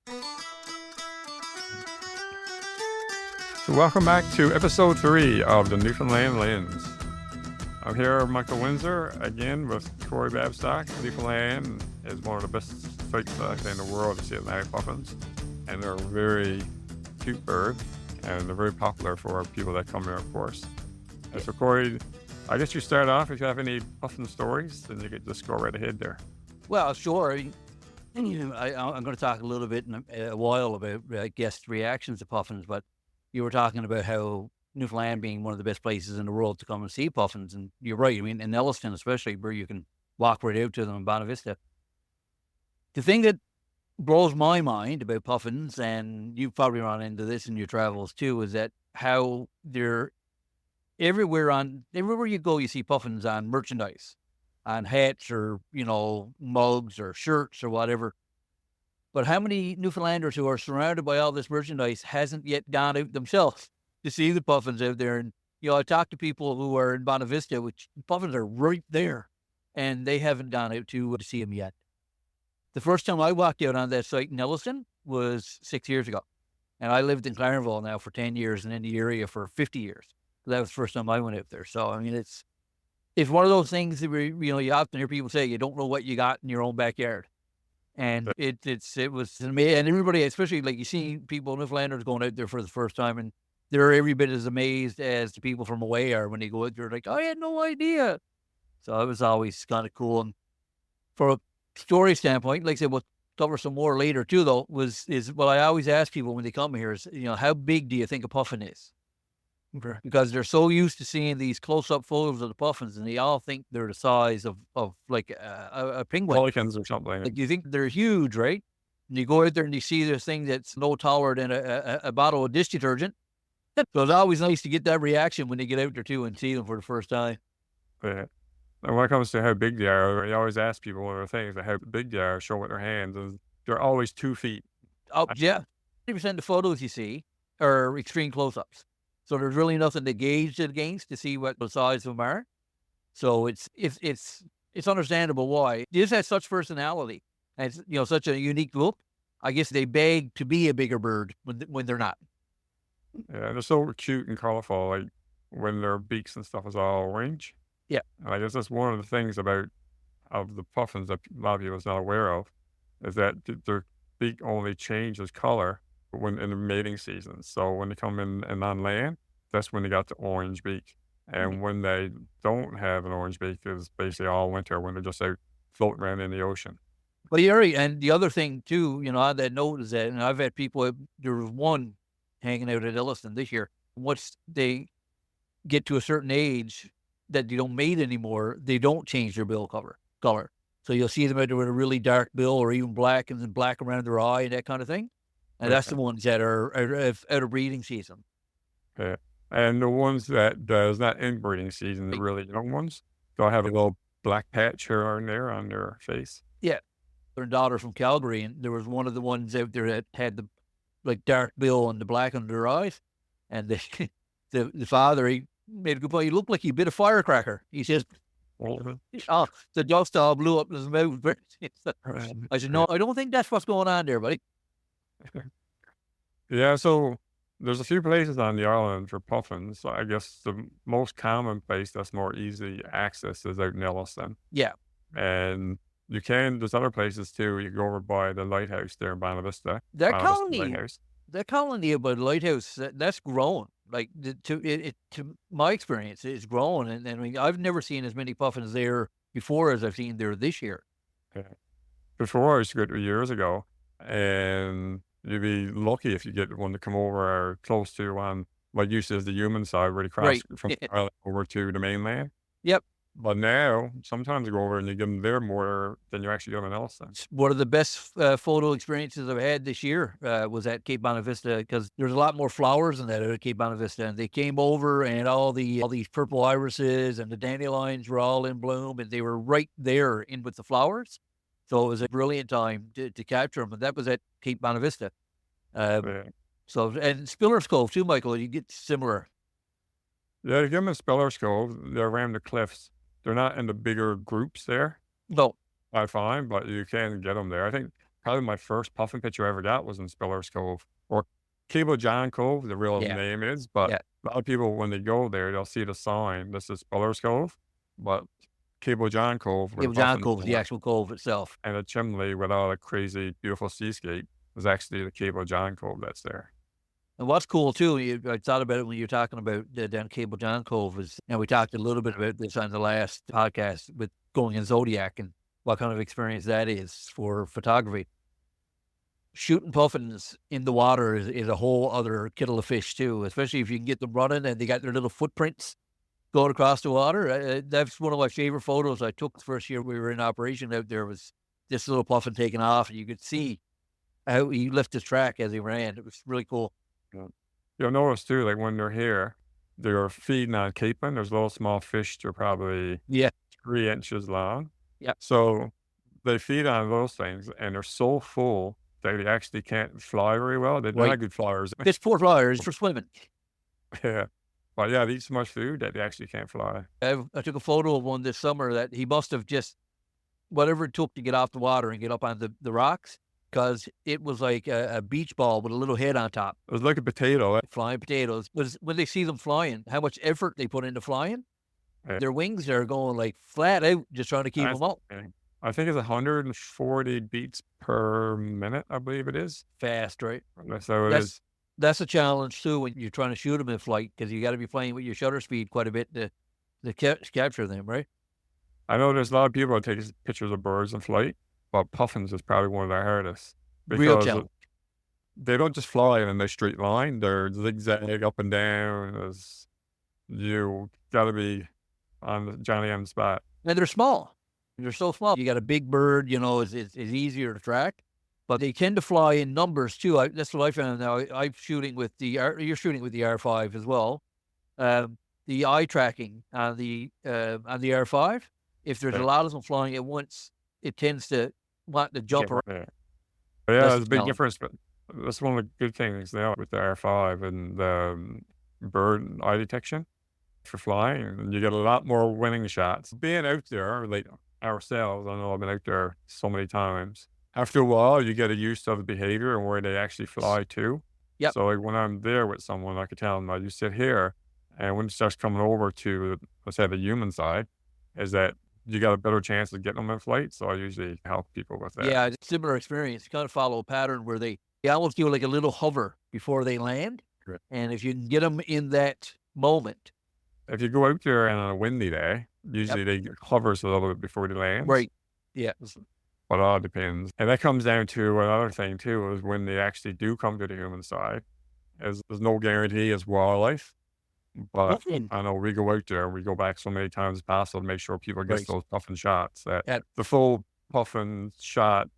So welcome back to episode 3 of the Newfoundland Lens. I'm here, Michael Windsor, again with Corey Babstock. Newfoundland is one of the best sites in the world to see Atlantic puffins, and they're a very cute bird, and they're very popular for people that come here, of course. And so, Corey, I guess you start off. If you have any puffin stories, then you could just go right ahead there. Well, sure. I'm going to talk a little bit in a while about guest reactions to puffins, but you were talking about how Newfoundland being one of the best places in the world to come and see puffins, and you're right. I mean, in Elliston especially, where you can walk right out to them in Bonavista. The thing that blows my mind about puffins, and you've probably run into this in your travels too, is that how they're everywhere you go, you see puffins on merchandise, on hats or, mugs or shirts or whatever. But how many Newfoundlanders who are surrounded by all this merchandise hasn't yet gone out themselves to see the puffins out there? And, I talk to people who are in Bonavista, which puffins are right there, and they haven't gone out to see them yet. The first time I walked out on that site in Elliston was 6 years ago. And I lived in Clarendon now for 10 years and in the area for 50 years. That was the first time I went out there. So, I mean, it's one of those things that you often hear people say, you don't know what you got in your own backyard. And it was amazing. And everybody, especially like you see people, Newfoundlanders going out there for the first time, and they're every bit as amazed as the people from away are when they go out there, like, I had no idea. So it was always kind of cool. And for a story standpoint, like I said, we'll cover some more later too, though, is what I always ask people when they come here is, how big do you think a puffin is? Because they're so used to seeing these close-up photos of the puffins, and they all think they're the size of like a penguin. Pelicans or something. Like, you think they're huge, right? And you go out there and you see this thing that's no taller than a bottle of dish detergent. So it's always nice to get that reaction when they get out there too and see them for the first time. Yeah. And when it comes to how big they are, you always ask people one of the things, how big they are, show with their hands, and they're always 2 feet. Oh, yeah. 50% of the photos you see are extreme close-ups. So there's really nothing to gauge it against to see what the size of them are. So it's understandable why. They just have such personality. And it's, such a unique look. I guess they beg to be a bigger bird when they're not. Yeah, they're so cute and colorful, like when their beaks and stuff is all orange. Yeah. And I guess that's one of the things of the puffins that a lot of people is not aware of, is that their beak only changes color when in the mating season. So when they come in and on land, that's when they got the orange beak. And when they don't have an orange beak, is basically all winter when they're just out floating around in the ocean. Well, you're right. And the other thing too, on that note is that, and I've had people, there was one hanging out at Elliston this year. Once they get to a certain age that they don't mate anymore, they don't change their bill color. So you'll see them out there with a really dark bill or even black and then black around their eye and that kind of thing. And that's the ones that are out of breeding season. Yeah. And the ones that is not in breeding season, the really young ones, they'll have a little black patch here and there on their face. Yeah. Their daughter from Calgary, and there was one of the ones out there that had the dark bill and the black under their eyes. And the father, he made a good point. He looked like he bit a firecracker. He says, the dust all blew up in his mouth. I said, no, I don't think that's what's going on there, buddy. Yeah, so there's a few places on the island for puffins. I guess the most common place that's more easy access is out in Elliston. Yeah. And there's other places too. You go over by the lighthouse there in Bonavista. That colony by the lighthouse, that's growing. Like, to my experience, it's growing. And I mean, I've never seen as many puffins there before as I've seen there this year. Okay. Before, I used to go 2 years ago, and you'd be lucky if you get one to come over or close to what used to is the human side, where they cross from the island over to the mainland. Yep. But now, sometimes you go over and you give them there more than you actually give them else. One of the best photo experiences I've had this year was at Cape Bonavista, because there's a lot more flowers than that at Cape Bonavista. And they came over, and all these purple irises and the dandelions were all in bloom, and they were right there in with the flowers. So it was a brilliant time to capture them, and that was at Cape Bonavista. So, and Spiller's Cove too, Michael, you get similar. Yeah, you give them in Spiller's Cove, they're around the cliffs. They're not in the bigger groups there. No. I find, but you can get them there. I think probably my first puffin picture I ever got was in Spiller's Cove, or Cable John Cove, the real Yeah. name is, but Yeah. a lot of people, when they go there, they'll see the sign, this is Spiller's Cove, but Cable John Cove, where the Cable John puffins Cove is the are, actual cove itself. and a chimney with all the crazy, beautiful seascape is actually the Cable John Cove that's there. And what's cool too, I thought about it when you were talking about down Cable John Cove is, and we talked a little bit about this on the last podcast with going in Zodiac and what kind of experience that is for photography. Shooting puffins in the water is a whole other kettle of fish too, especially if you can get them running and they got their little footprints going across the water. That's one of my favorite photos I took the first year we were in operation out there, was this little puffin taking off, and you could see how he left his track as he ran. It was really cool. Yeah. You'll notice too, like when they're here, they're feeding on capon. There's little small fish, they're probably Yeah. 3 inches long. Yeah. So they feed on those things, and they're so full that they actually can't fly very well. They're Right. not good flyers. Fish for flyers for swimming. Yeah. But yeah, they eat so much food that they actually can't fly. I took a photo of one this summer that he must have just, whatever it took to get off the water and get up on the rocks, because it was like a beach ball with a little head on top. It was like a potato. Flying potatoes. Was when they see them flying, how much effort they put into flying. Yeah. Their wings are going like flat out, just trying to keep them up. I think it's 140 beats per minute, I believe it is. Fast, right? So it is. That's a challenge too when you're trying to shoot them in flight, because you got to be playing with your shutter speed quite a bit to capture them, right? I know there's a lot of people that take pictures of birds in flight, but puffins is probably one of the hardest. Real Because challenge. they don't just fly in a straight line, they're zigzag up and down. You got to be on the Johnny M spot. And they're small. They're so small. You got a big bird, it's easier to track, but they tend to fly in numbers too. That's what I found. Now I'm shooting with you're shooting with the R5 as well. The eye tracking on the R5, if there's a lot of them flying at once, it tends to want to jump around. Yeah, That's there's a the big challenge. difference, but that's one of the good things now with the R5 and the bird eye detection for flying. And you get a lot more winning shots. Being out there, like ourselves, I know I've been out there so many times. After a while, you get used to the behavior and where they actually fly to. Yep. So like when I'm there with someone, I could tell them, you sit here, and when it starts coming over to, let's say, the human side, is that you got a better chance of getting them in flight. So I usually help people with that. Yeah, it's a similar experience. You kind of follow a pattern where they almost do like a little hover before they land. Right. And if you can get them in that moment. If you go out there on a windy day, usually they hovers a little bit before they land. Right. Yeah. But it all depends. And that comes down to another thing too, is when they actually do come to the human side, there's no guarantee it's wildlife. But I know we go out there and we go back so many times as possible to make sure people get those puffin shots, that the full puffin shot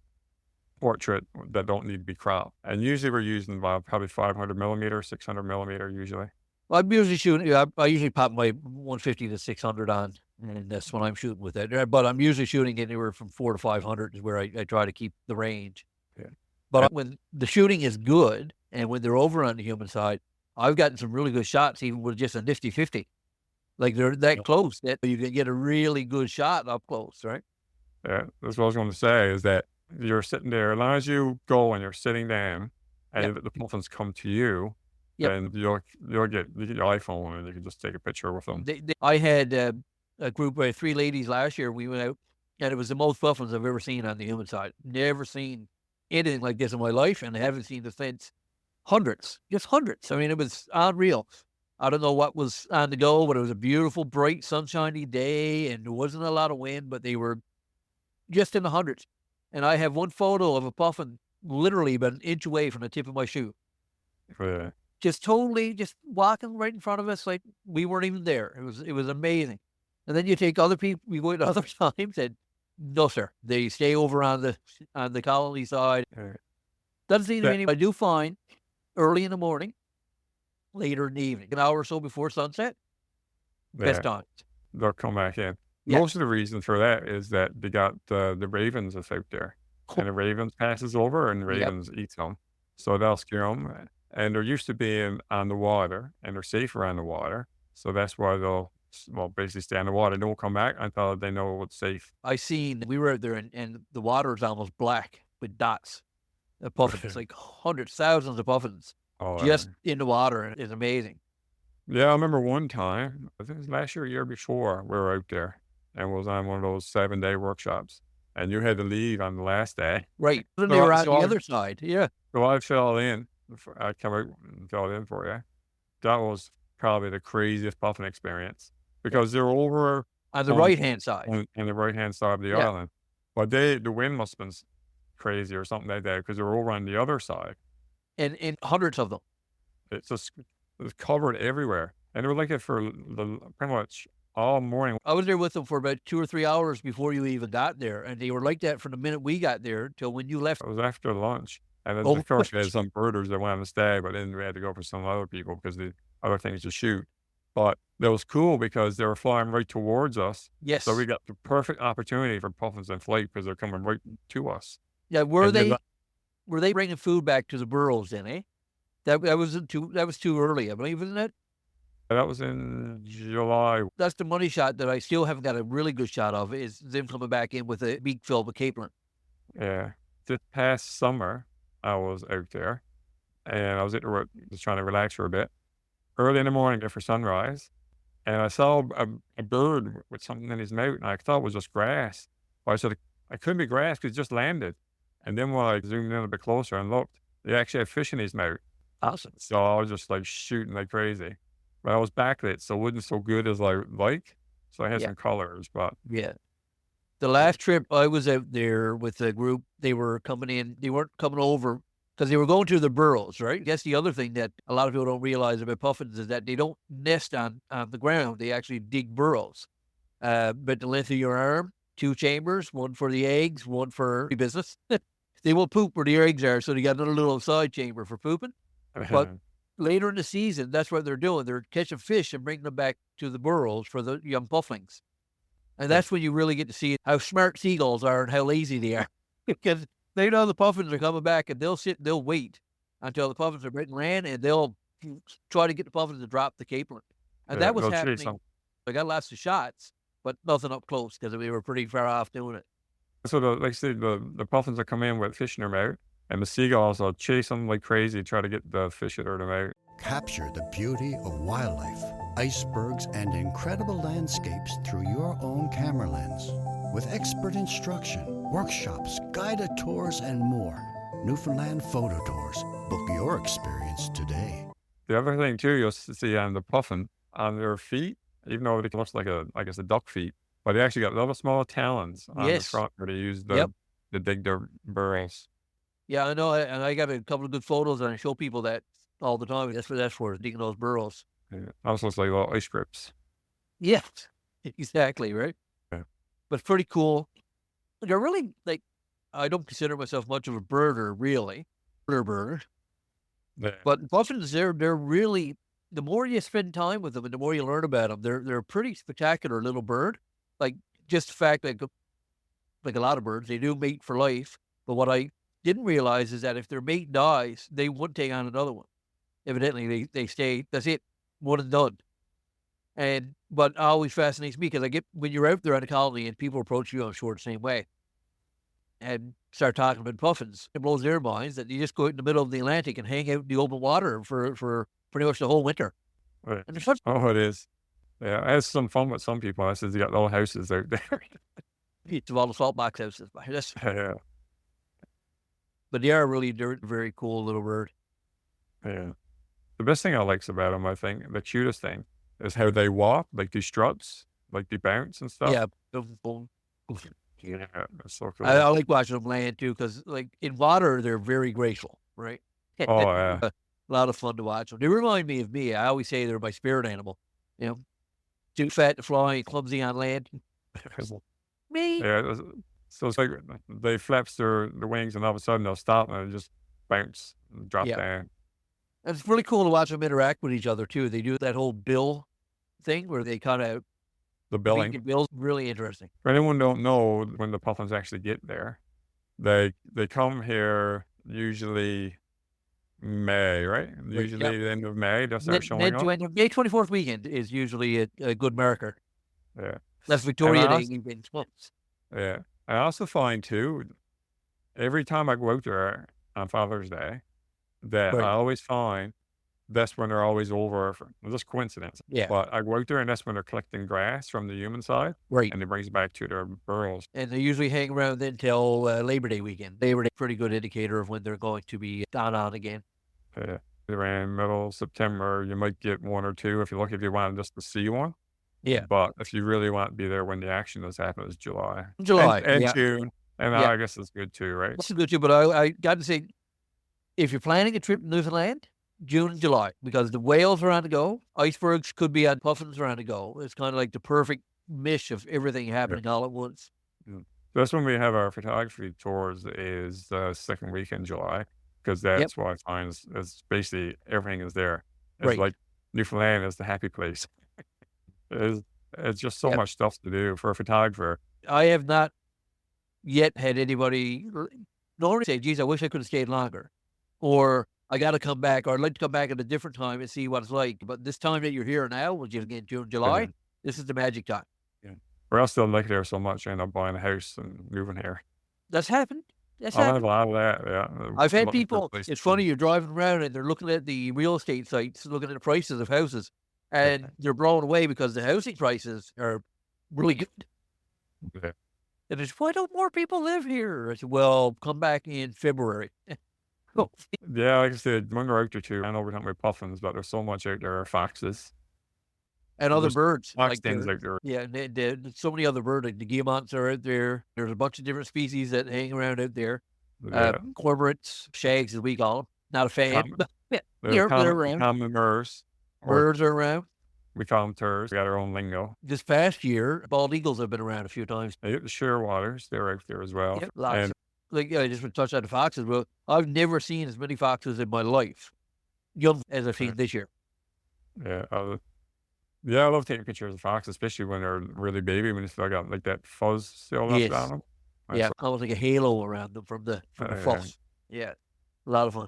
portrait that don't need to be cropped. And usually we're using about probably 500 millimeter, 600 millimeter usually. Well, I'm usually shooting, I usually pop my 150 to 600 on, and that's when I'm shooting with it. But I'm usually shooting anywhere from 400 to 500 is where I try to keep the range. Yeah. But when the shooting is good and when they're over on the human side, I've gotten some really good shots even with just a nifty 50. Like they're that close that you can get a really good shot up close, right? Yeah, that's what I was going to say, is that you're sitting there, as long as you go and you're sitting down and the puffins come to you, then you'll get your iPhone and you can just take a picture with them. I had a group of 3 ladies last year. We went out and it was the most puffins I've ever seen on the human side. Never seen anything like this in my life, and I haven't seen the since. Hundreds, just hundreds. I mean, it was unreal. I don't know what was on the go, but it was a beautiful, bright, sunshiny day, and there wasn't a lot of wind, but they were just in the hundreds. And I have one photo of a puffin literally about an inch away from the tip of my shoe. Yeah. Just totally just walking right in front of us like we weren't even there. It was amazing. And then you take other people, we go to other times, and no, sir. They stay over on the colony side. Doesn't seem to be any. I do find early in the morning, later in the evening, an hour or so before sunset, best times. They'll come back in. Yeah. Most of the reason for that is that they got the ravens that's out there. And the ravens passes over and the ravens eat them. So they'll scare them. And they're used to being on the water and they're safer on the water. So that's why they'll basically stay on the water. They won't come back until they know it's safe. We were out there and the water is almost black. with dots of puffins, like hundreds, thousands of puffins Oh, just in the water. And it's amazing. yeah, I remember one time, I think it was last year or year before, we were out there and was on one of those 7-day workshops, and you had to leave on the last day. Right. Then they So, were I, on so, the I, other side. Yeah. so I fell in. I come out and fell in for you. That was probably the craziest puffin experience because they're over On the on, right hand side. on the right hand side of the Yeah. island, but the wind must have been crazy or something like that because they were over on the other side. And hundreds of them. It's just it was covered everywhere, and they were like it for pretty much all morning. I was there with them for about 2 or 3 hours before you even got there. And they were like that from the minute we got there till when you left. It was after lunch, and then Oh, of course we had some birders that wanted to stay, but then we had to go for some other people because the other things to shoot. But that was cool because they were flying right towards us, yes. so we got the perfect opportunity for puffins in flight because they're coming right to us. Yeah. And then Were they bringing food back to the burrows then, eh? That was too early, I believe, isn't it? that was in July. That's the money shot that I still haven't got a really good shot of, is them coming back in with a beak filled with capelin. Yeah, this past summer I was out there, and I was just trying to relax for a bit. Early in the morning, before sunrise, and I saw a bird with something in his mouth, and I thought it was just grass. But I said, I couldn't be grass because it just landed. And then when I zoomed in a bit closer and looked, he actually had fish in his mouth. Awesome. So I was just like shooting like crazy. But I was backlit, so it wasn't so good as I like. So I had some colors, but Yeah. The last trip I was out there with a group, they were coming in, they weren't coming over because they were going to the burrows, right? I guess the other thing that a lot of people don't realize about puffins is that they don't nest on the ground. They actually dig burrows. But the length of your arm, 2 chambers, one for the eggs, one for the business. They will poop where the eggs are, so they got another little side chamber for pooping. But later in the season, that's what they're doing. They're catching fish and bringing them back to the burrows for the young pufflings. And that's when you really get to see how smart seagulls are and how lazy they are. Because they know the puffins are coming back, and they'll wait until the puffins are hitting land, and they'll try to get the puffins to drop the capelin. And that was happening. I got lots of shots, but nothing up close because we were pretty far off doing it. So like I said, the puffins will come in with fish in their mouth, and the seagulls will chase them like crazy, try to get the fish out of their mouth. Capture the beauty of wildlife, icebergs, and incredible landscapes through your own camera lens. With expert instruction, workshops, guided tours, and more. Newfoundland Photo Tours. Book your experience today. The other thing too, you'll see on the puffin, on their feet, even though it looks like a duck feet, but they actually got little small talons on the front where they use to dig their burrows. Yeah, I know, and I got a couple of good photos, and I show people that all the time. That's what that's for, digging those burrows. Yeah. Also looks like little ice grips. Yeah, exactly, right? Yeah. But pretty cool. They're really, like, I don't consider myself much of a birder, really. Birder. Yeah. But puffins, they're really, the more you spend time with them and the more you learn about them, they're a pretty spectacular little bird. Like, just the fact that, like a lot of birds, they do mate for life. But what I didn't realize is that if their mate dies, they wouldn't take on another one. Evidently, they stay. That's it, one and done. But it always fascinates me because when you're out there on a colony and people approach you, I'm sure, the same way, and start talking about puffins, it blows their minds that you just go out in the middle of the Atlantic and hang out in the open water for pretty much the whole winter. Right. And such. Oh, it is. Yeah, I had some fun with some people. I said, you got little houses out there. It's of all the salt box houses. Yeah. But they're very cool little bird. Yeah. The best thing I like about them, I think, the cutest thing, is how they walk, like these struts, like they bounce and stuff. Yeah. Boom, boom. Yeah, that's so cool. I like watching them land too, because like in water, they're very graceful, right? Oh, yeah. A lot of fun to watch them. They remind me of me. I always say they're my spirit animal. Too fat to fly, clumsy on land. Me. Yeah, so it's like they flaps their wings, and all of a sudden they'll stop and just bounce and drop down. And it's really cool to watch them interact with each other too. They do that whole bill thing where they kind of The billing. Bill's really interesting. For anyone who don't know, when the puffins actually get there, they come here usually May, right? Usually the end of May, they'll start showing up. May 24th weekend is usually a good marker. Yeah. That's Victoria Day. Yeah. I also find too, every time I go out there on Father's Day, that I Right. always find that's when they're always over for well, just coincidence. Yeah. But I go out there and that's when they're collecting grass from the human side Right. and it brings it back to their burrows. And they usually hang around until Labor Day weekend. Labor Day, pretty good indicator of when they're going to be on again. Around middle September, you might get one or two if you're lucky if you want just to see one. Yeah. But if you really want to be there when the action does happen, it's July. July. And Yeah. June. And Yeah. I guess it's good too, right? That's good too. But I got to say, if you're planning a trip to Newfoundland, June and July, because the whales are on the go, icebergs could be on, puffins are on the go. It's kind of like the perfect mish of everything happening all at once. That's when we have our photography tours is the second week in July because that's what I find is basically everything is there. It's Right. like Newfoundland is the happy place. It's just so much stuff to do for a photographer. I have not yet had anybody normally say, geez, I wish I could have stayed longer. Or I got to come back, or I'd like to come back at a different time and see what it's like. But this time that you're here now, which is again June, July, this is the magic time. Or else they'll like it there so much I end up buying a house and moving here. That's happened. That's I've had happened. a lot of that, yeah. I've had Looking for a people, place it's to funny, you're driving around and they're looking at the real estate sites, looking at the prices of houses, and they're blown away because the housing prices are really good. Yeah. And it's, why don't more people live here? I said, well, come back in February. Yeah, like I said, when we're out there too, I know we're talking about puffins, but there's so much out there, foxes. And other There's birds. Fox Like things there- out there. yeah, there's so many other birds. Like the guillemots are out there. There's a bunch of different species that hang around out there. Yeah. Cormorants, shags, as we call them. Not a fan. Common- But yeah, There's they're common, around. common murs, or Birds are around. we call them turs. We got our own lingo. This past year, bald eagles have been around a few times. They get the shearwaters. They're out there as well. Yep, lots. And Like, I just want to touch on the foxes. Well, I've never seen as many foxes in my life, young as I've seen this year. yeah, I love taking pictures of foxes, especially when they're really baby, when they still got like that fuzz still left Yes. on them. Yeah, almost like a halo around them from the Yeah. fuss. Yeah, a lot of fun.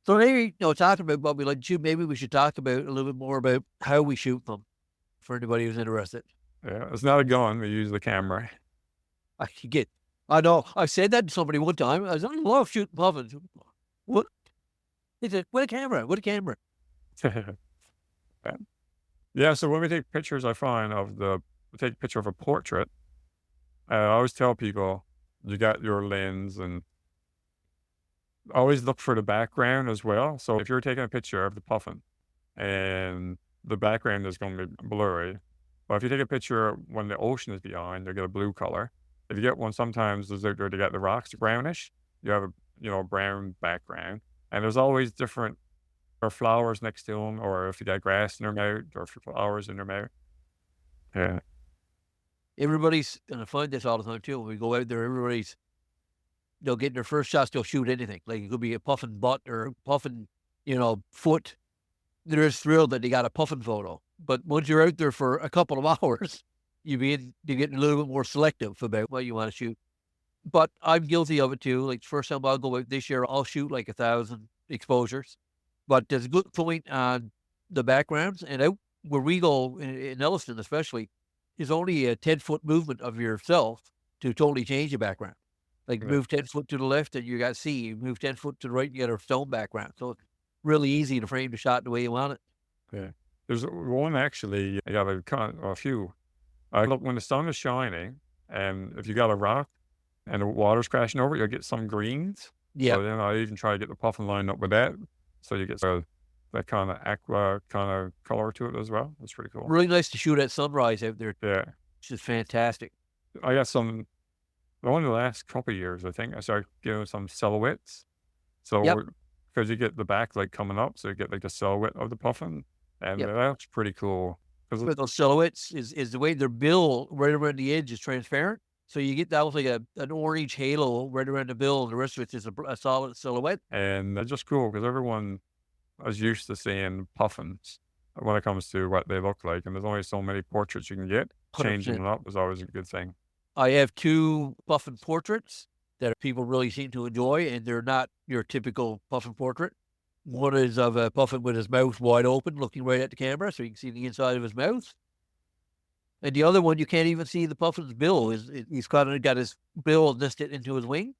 So maybe, talking about what we like to shoot, maybe we should talk about a little bit more about how we shoot them for anybody who's interested. Yeah, it's not a gun. We use the camera. I know, I said that to somebody one time. I love shooting puffins. What? He said, with a camera. Yeah, so when we take pictures, I find we take a picture of a portrait. I always tell people, you got your lens and always look for the background as well. So if you're taking a picture of the puffin and the background is going to be blurry, but if you take a picture when the ocean is behind, they get a blue color. If you get one, sometimes there's out there, they got the rocks brownish. You have a brown background, and there's always different or flowers next to them, or if you got grass in their mouth or flowers in their mouth. Yeah. Everybody's going to find this all the time too. When we go out there, everybody's, they'll get their first shots, they'll shoot anything. Like it could be a puffin butt or a puffin, foot. They're just thrilled that they got a puffin photo. But once you're out there for a couple of hours, you're getting a little bit more selective about what you want to shoot. But I'm guilty of it too. Like the first time I'll go out this year, I'll shoot like 1,000 exposures. But there's a good point on the backgrounds. And out where we go in Elliston especially, is only a 10-foot movement of yourself to totally change the background. Like move 10 foot to the left and you got sea. You move 10 foot to the right and you got a stone background. So it's really easy to frame the shot the way you want it. Yeah. There's one actually, I got a few. Look, when the sun is shining and if you got a rock and the water's crashing over it, you'll get some greens. Yeah. So then I even try to get the puffin lined up with that. So you get that kind of aqua kind of color to it as well. That's pretty cool. Really nice to shoot at sunrise out there. Yeah. It's just fantastic. I got some, one of the last couple of years, I think, I started getting some silhouettes. So, because you get the backlight coming up, so you get like the silhouette of the puffin. And that's pretty cool. With those silhouettes is the way their bill right around the edge is transparent. So you get that was like an orange halo right around the bill, and the rest of it is a solid silhouette. And that's just cool because everyone is used to seeing puffins when it comes to what they look like. And there's only so many portraits you can get. 100%. Changing them up is always a good thing. I have 2 puffin portraits that people really seem to enjoy, and they're not your typical puffin portrait. One is of a puffin with his mouth wide open, looking right at the camera, so you can see the inside of his mouth. And the other one, you can't even see the puffin's bill. He's kind of got his bill nested into his wing.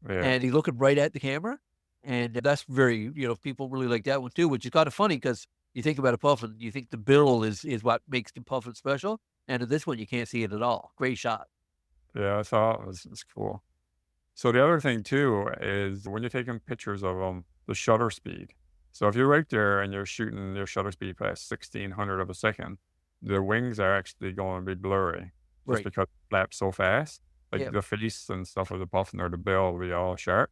Yeah. and he's looking right at the camera. And that's very, people really like that one too, which is kind of funny because you think about a puffin, you think the bill is what makes the puffin special. And in this one, you can't see it at all. Great shot. Yeah, I thought it's cool. So the other thing too is when you're taking pictures of them, the shutter speed. So if you're out there and you're shooting your shutter speed past 1600 of a second, the wings are actually going to be blurry just Right. because it flaps so fast. Like Yeah. the face and stuff of the puffin or the bill will be all sharp.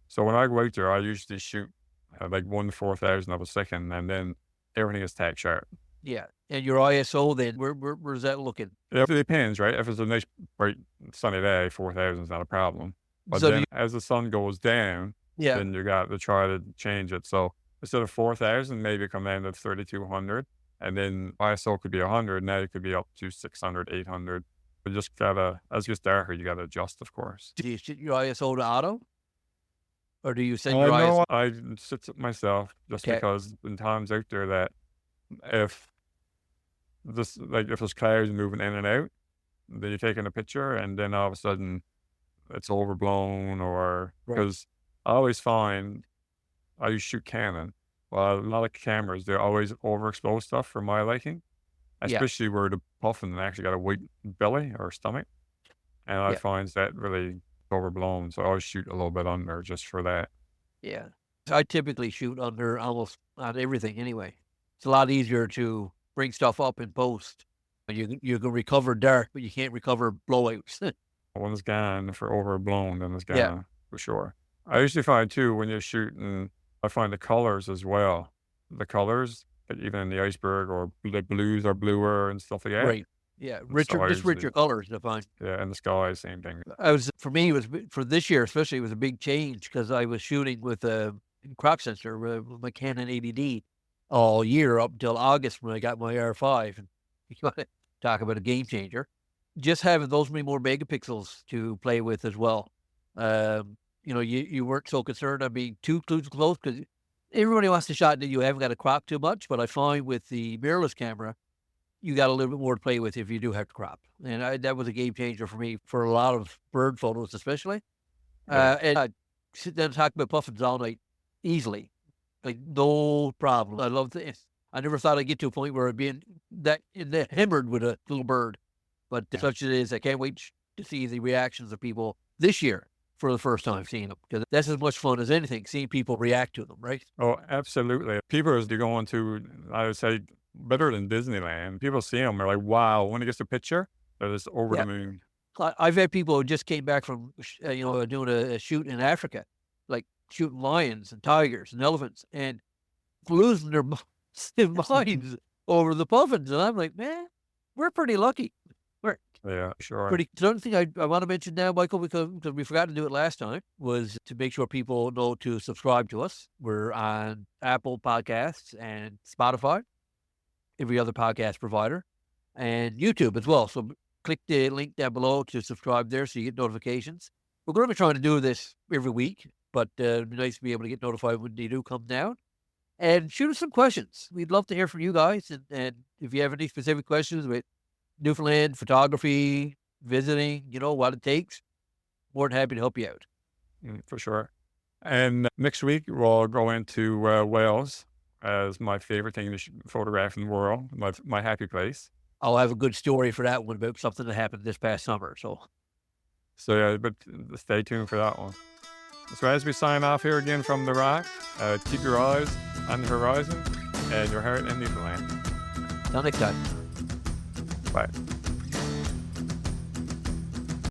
So when I go out there, I usually shoot like 1/4000 of a second, and then everything is tack sharp. Yeah. And your ISO then, where's that looking? It depends, right? If it's a nice bright sunny day, 4000 is not a problem. But So do then you, as the sun goes down, yeah. then you got to try to change it. So instead of 4000, maybe come down to 3200, and then ISO could be 100. Now it could be up to 600, 800. But just gotta, as it gets darker, you gotta adjust, of course. Do you set your ISO to auto? Or do you set I your ISO? know I sit it myself just Okay. because in times out there that if if there's clouds moving in and out, then you're taking a picture and then all of a sudden it's overblown or Right. because I always find I use shoot Canon. Well, a lot of cameras, they always overexpose stuff for my liking, Yeah. especially where the puffin actually got a white belly or stomach. And I Yeah. find that really overblown. So I always shoot a little bit under just for that. Yeah. I typically shoot under almost on everything anyway. It's a lot easier to bring stuff up in post. You can recover dark, but you can't recover blowouts. When it's gone for overblown, then it's gone Yeah. for sure. I usually find too when you're shooting, I find the colors as well. The colors, like even in the iceberg or the blues are bluer and stuff like that. Right. Yeah. So Richer, I just usually, richer colors to find. yeah, and the sky, same thing. For me, it was for this year, especially, it was a big change because I was shooting with a crop sensor with my Canon 80D all year up until August when I got my R5. And you want to talk about a game changer. Just having those many more megapixels to play with as well. You weren't so concerned on being too close because everybody wants to shot that you haven't got to crop too much. But I find with the mirrorless camera, you got a little bit more to play with if you do have to crop. And that was a game changer for me for a lot of bird photos, especially. Yeah. And I sit down and talk about puffins all night easily. Like, no problem. I love this. I never thought I'd get to a point where I'd be hammered with a little bird. But such it is, I can't wait to see the reactions of people this year for the first time seeing them. Because that's as much fun as anything, seeing people react to them, right? Oh, absolutely. People as they're going to, I would say, better than Disneyland. People see them, they're like, wow. When it gets a picture, they're just over Yeah. the moon. I've had people who just came back from, doing a shoot in Africa, like shooting lions and tigers and elephants and losing their minds over the puffins. And I'm like, man, we're pretty lucky. We're Yeah, sure. pretty. The other thing I want to mention now, Michael, because we forgot to do it last time, was to make sure people know to subscribe to us. We're on Apple Podcasts and Spotify, every other podcast provider, and YouTube as well. So click the link down below to subscribe there so you get notifications. We're going to be trying to do this every week, but it'd be nice to be able to get notified when they do come down. And shoot us some questions. We'd love to hear from you guys. And if you have any specific questions with Newfoundland photography, visiting, what it takes, more than happy to help you out. For sure. And next week, we'll go into Wales as my favorite thing to photograph in the world, my happy place. I'll have a good story for that one about something that happened this past summer. So Yeah, but stay tuned for that one. So as we sign off here again from the rock, keep your eyes on the horizon and your heart in Newfoundland. till next time. Bye.